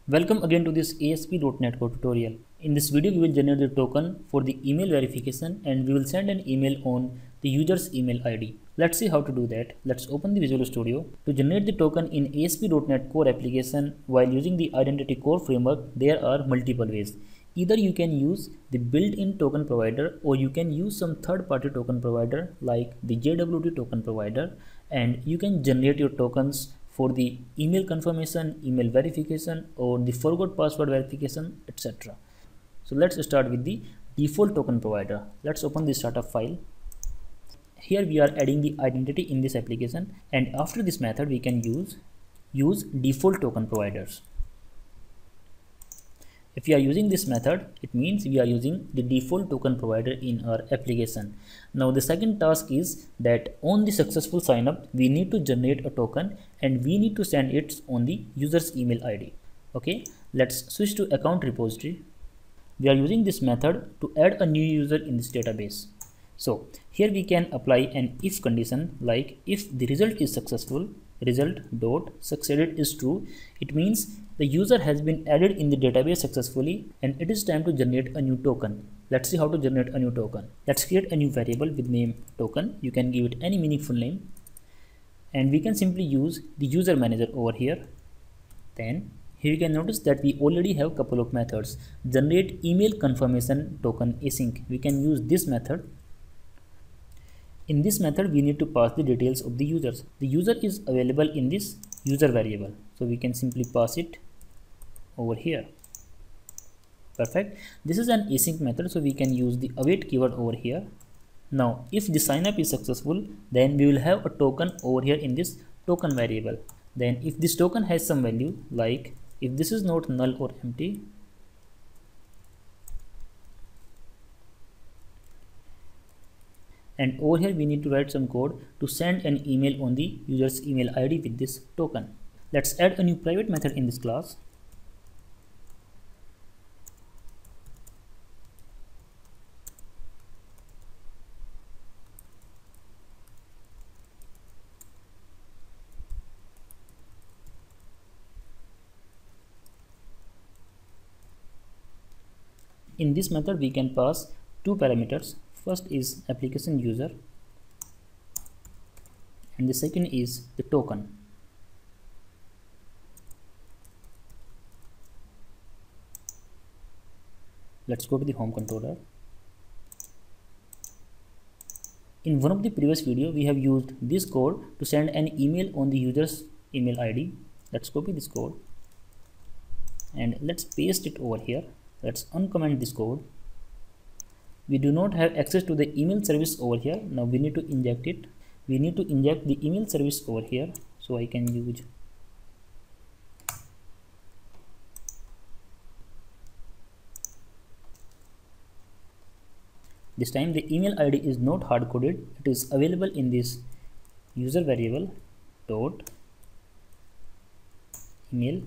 Welcome again to this ASP.NET Core tutorial. In this video, we will generate the token for the email verification and we will send an email on the user's email ID. Let's see how to do that. Let's open the Visual Studio. To generate the token in ASP.NET Core application while using the Identity Core framework, there are multiple ways. Either you can use the built-in token provider or you can use some third-party token provider like the JWT token provider, and you can generate your tokens for the email confirmation, email verification, or the forgot password verification, etc. So let's start with the default token provider. Let's open the startup file. Here we are adding the identity in this application, and after this method we can use default token providers. If we are using this method, it means we are using the default token provider in our application. Now the second task is that on the successful signup, we need to generate a token and we need to send it on the user's email ID. Okay, let's switch to account repository. We are using this method to add a new user in this database. So here we can apply an if condition, like if the result is successful, result dot succeeded is true, it means the user has been added in the database successfully and it is time to generate a new token. Let's see how to generate a new token. Let's create a new variable with name token. You can give it any meaningful name and we can simply use the user manager over here. Then here you can notice that we already have a couple of methods. Generate email confirmation token async. We can use this method. In this method, we need to pass the details of the users. The user is available in this user variable. So we can simply pass it over here. Perfect. This is an async method, so we can use the await keyword over here. Now, if the signup is successful, then we will have a token over here in this token variable. Then if this token has some value, like if this is not null or empty, and over here we need to write some code to send an email on the user's email ID with this token. Let's add a new private method in this class. In this method we can pass two parameters. First is application user and the second is the token. Let's go to the home controller. In one of the previous video we have used this code to send an email on the user's email ID. Let's copy this code and let's paste it over here. Let's uncomment this code. We do not have access to the email service over here. Now we need to inject it. We need to inject the email service over here. So I can use this time the email ID is not hard coded. It is available in this user variable dot email.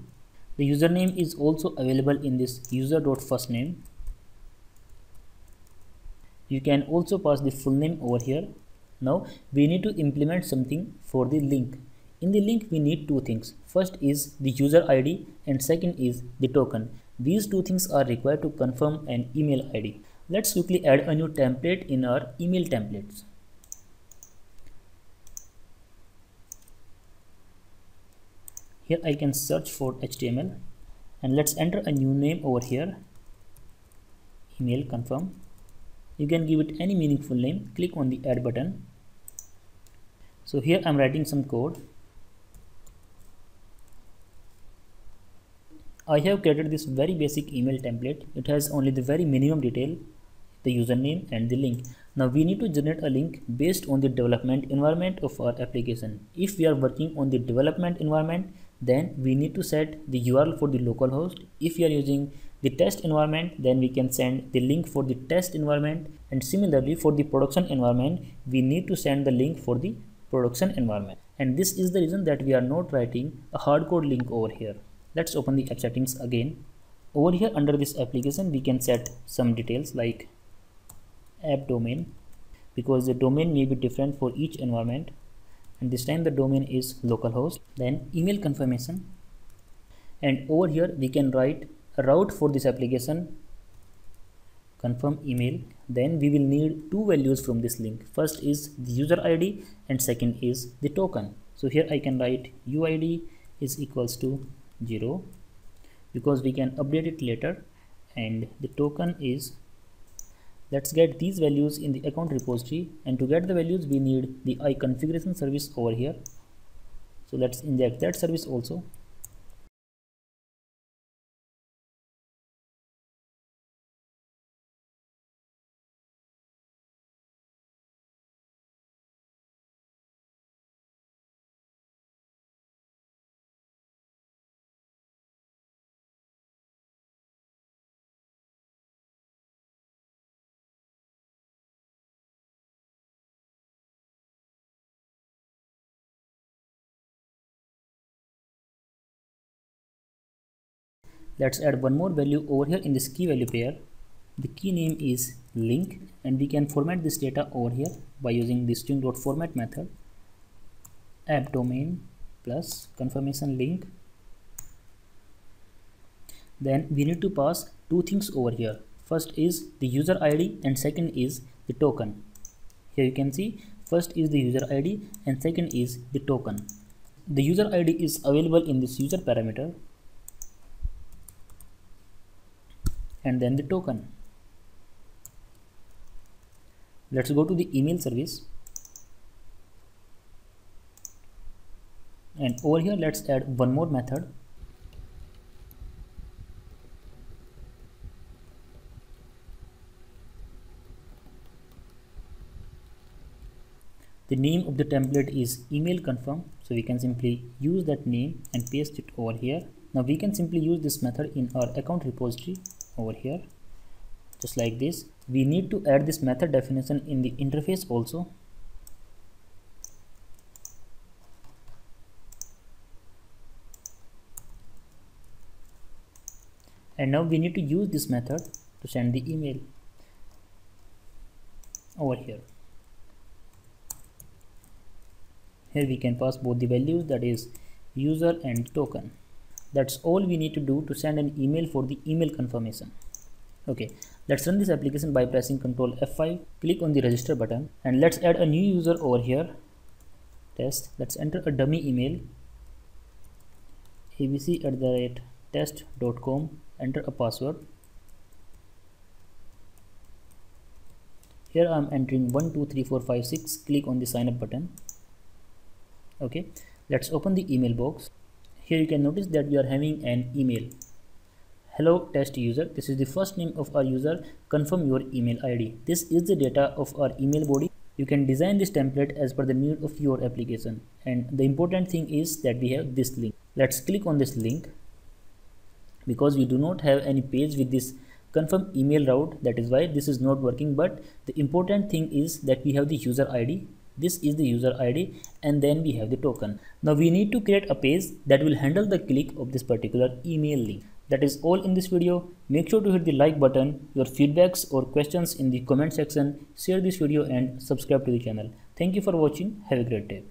The username is also available in this user dot first name. You can also pass the full name over here. Now we need to implement something for the link. In the link we need two things. First is the user ID and second is the token. These two things are required to confirm an email ID. Let's quickly add a new template in our email templates. Here I can search for HTML and let's enter a new name over here. Email confirm. You can give it any meaningful name. Click on the add button. So here I'm writing some code. I have created this very basic email template. It has only the very minimum detail, the username and the link. Now we need to generate a link based on the development environment of our application. If we are working on the development environment, then we need to set the URL for the localhost. If we are using the test environment, then we can send the link for the test environment, and similarly for the production environment we need to send the link for the production environment. And this is the reason that we are not writing a hardcode link over here. Let's open the app settings again. Over here under this application we can set some details like app domain, because the domain may be different for each environment, and this time the domain is localhost. Then email confirmation, and over here we can write a route for this application, confirm email. Then we will need two values from this link. First is the user id and second is the token. So here I can write uid is equals to 0 because we can update it later, and the token is, let's get these values in the account repository, and to get the values we need the iConfiguration service over here. So let's inject that service also. Let's add one more value over here in this key value pair. The key name is link, and we can format this data over here by using the string.format method. App domain plus confirmation link. Then we need to pass two things over here. First is the user ID and second is the token. Here you can see first is the user ID and second is the token. The user ID is available in this user parameter, and then the token. Let's go to the email service, and over here let's add one more method. The name of the template is email confirm, so we can simply use that name and paste it over here. Now we can simply use this method in our account repository over here, just like this. We need to add this method definition in the interface also. And now we need to use this method to send the email over here. Here we can pass both the values, that is user and token. That's all we need to do to send an email for the email confirmation. Okay, let's run this application by pressing Ctrl F5. Click on the register button and let's add a new user over here. Test. Let's enter a dummy email, abc@test.com. Enter a password. Here I am entering 123456. Click on the sign up button. Okay, let's open the email box. Here you can notice that we are having an email. Hello test user, this is the first name of our user, confirm your email ID. This is the data of our email body. You can design this template as per the need of your application, and the important thing is that we have this link. Let's click on this link because we do not have any page with this confirm email route, that is why this is not working. But the important thing is that we have the user ID. This is the user ID, and then we have the token. Now we need to create a page that will handle the click of this particular email link. That is all in this video. Make sure to hit the like button, your feedbacks or questions in the comment section, share this video and subscribe to the channel. Thank you for watching. Have a great day.